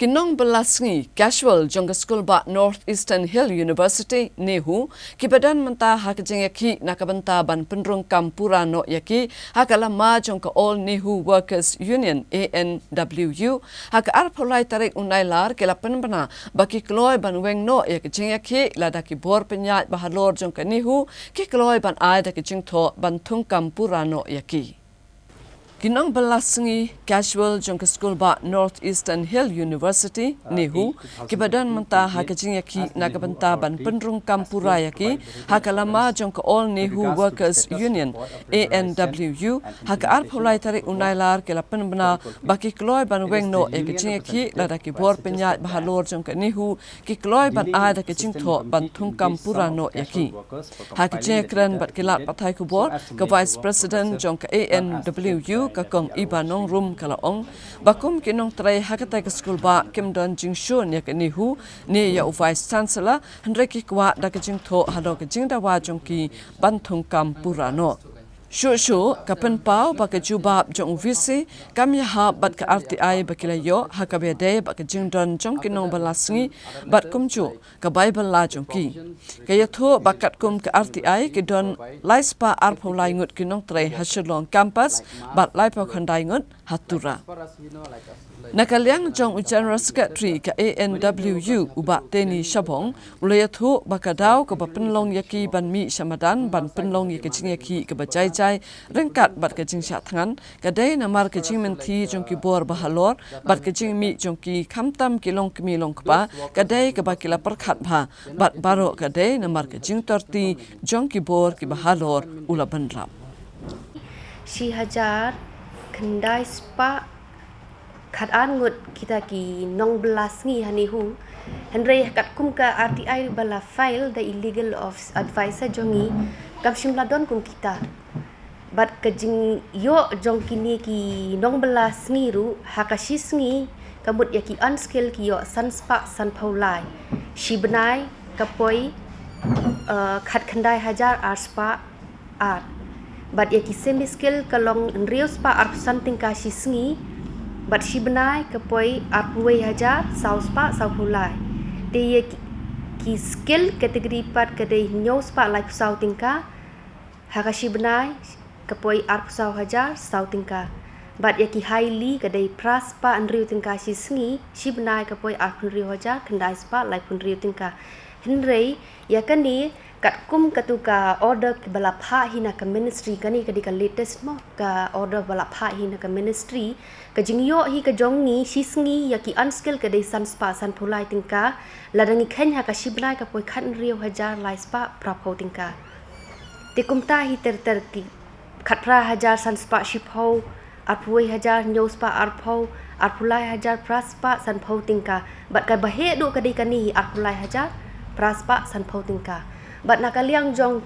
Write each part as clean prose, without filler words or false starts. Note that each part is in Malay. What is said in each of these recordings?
Nongbylla Sngi casual jong school ba Northeastern Hill University NEHU kibadan menta hak Jingiakhih nakabenta ban penrung kampura no yaki hakalama jong ka All NEHU Workers Union ANWU hak arpolai tarik unailar kelapan bana baki Kloi ban Weng no yak Jingiakhih Lada ki bor penyat bahalor jong ka NEHU ki Kloi ban ai da ki jingtho ban tung kampura no yaki Nongbylla Sngi casual jong school ba Northeastern Hill University NEHU kibadan menta hak Jingiakhih nakabenta ban penrung kampura yaki hakalama jong ka All NEHU Workers Union ANWU hak arpolai tarik unailar kelapan bana baki Kloi ban Weng no yak Jingiakhih Lada ki bor penyat bahalor jong ka NEHU ki Kloi ban ai da ki jingtho ban tung kampura no yaki hak Jingiakhih bat kilat patai kubor ka Vice President jong ka ANWU kakong iba nong room kalaong bakum kinong tray hakatai ka school ba kim don jingshun yak NEHU ni ya Vice Chancellor handreki kwa da ka jingtho hado ka jingdawa jongki banthung kampura no Shu kapan pau baka jubab jong visi kami ha bat ka RTI bakilayo hakabede baka jingdon jong Nongbylla Sngi bat kumju ka Bible la jongki kaya tho bakat kum ka RTI ki don laispa arpolai ngut kinong tray hasilong campus bat laipa khandai ngut hatura nakaliang jong General Secretary ka ANWU uba teni shabong ulayathu bakadaw ka penlong yaki ban mi samadan ban penlong yaki Jingiakhih ka bajai rengkat bat ka jingsha thangan kadai namar ka jingmenti jongki bor bahalor bat ka jingmi jongki khamtam kilong kmilong kpa kadai ka bakila perkhat bha bat baro kadai namar ka jingtorti jongki bor ki bahalor ula banrap si hajar khandai spa khadan ngut kita ki Nongbylla Sngi NEHU handrei kat kum ka RTI bala file the illegal of advisor jongi kam shimladon kum kita bat ka jing yo jong kini ki Nongbylla Sngi ru hakashi Sngi kamut yaki unskill ki yo sanspa san paulai shi benai kapoi khat khandai hajar arspa art bat yaki semi skill kalong rios pa arsan tingka shi Sngi bat shi benai kapoi arpuai hajar sauspa saupulai de ye ki skill kategori pat kadai nyospa like sau tingka hakashi benai kapoi arpusau hajar sau tingka bat ye ki highly kadai praspa anriu tingka shi Sngi shi benai kapoi arpunriu hajar kandai spa like punriu tingka henrei ya kani kat kum katuka order ke balapha hina ka ministry kani kadi ka latest mo ka order balapha hina ka ministry ka jingyo hi ka jongi shi Sngi ya ki unskill ka dei sanspa san phulai tingka ladangi khenya ka shibnai ka poi khan riu hajar laispa prapho tingka te kumta hi ter ki khatra hajar sanspa shipho arpui hajar nyospa arpho arpulai hajar praspa san pho tingka bat ka bahe du ka dei kani arpulai hajar praspa san pho tingka bat nakaliang jong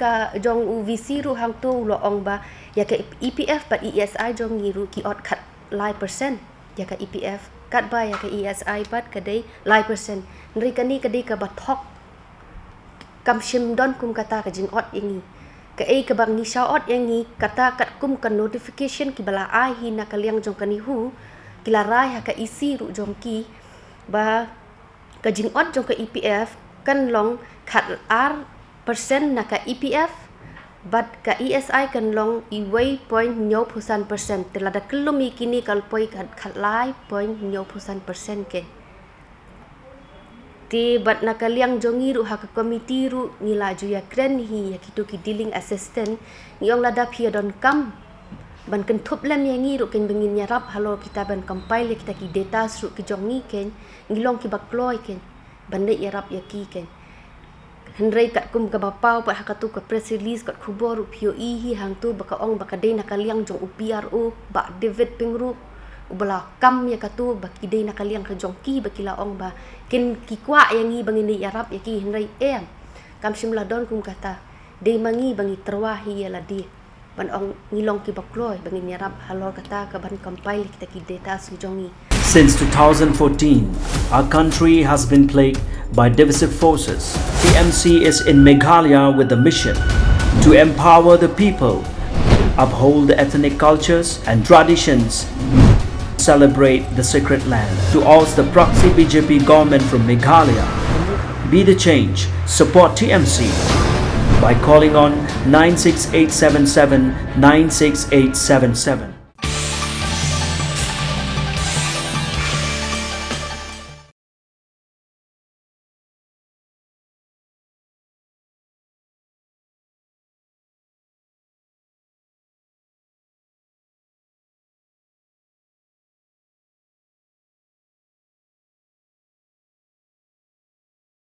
UVC ru hang tu lo ong ba ya ka EPF bat ESI jong ngiru ki ot khat lai percent ya ka EPF kat ba ya ka ESI bat kadai lai percent nri kani kadai ka bathok kam shim don kum kata ka jing ot ingi ka ka bang ni sha ot ingi kata kat kum ka notification ki bala ai hi nakaliang jong kani hu kila rai ha ka isi ru jong ki ba ka jing ot jong ka EPF kan long khat ar persen na ka EPF but ka ESI kan long iway 0.9% telada kelumi kini kalpoi khatlai 0.9% ke ti bat na kaliang jongi ru ha ka committee ru ngila ju ya kren hi ya kitu ki dealing assistant ngiong lada phia don kam ban kan thup lam yangi ru ken bengin nyarap halo kita ban compile kita ki data ru ki jongi ken ngilong ki bakloi ken bande yarap ya ki ken henrei kat kum ka bapau pat hakatu ka press release kat khubor POE hi hang tu baka ong baka dei nakaliang jong UPRO ba David Pingru ubala kam ya katu baki dei nakaliang ka jongki bakila ong ba ken ki kwa yang hi bangini yarap ya ki henrei em kam shimla don kum kata dei mangi bangi terwahi ya ladi ban ong ngilong ki bakloi bangin yarap halor kata ka ban compile kita ki data su jongi. Since 2014, our country has been plagued by divisive forces. TMC is in Meghalaya with the mission to empower the people, uphold the ethnic cultures and traditions, celebrate the sacred land. To oust the proxy BJP government from Meghalaya, be the change, support TMC by calling on 96877 96877.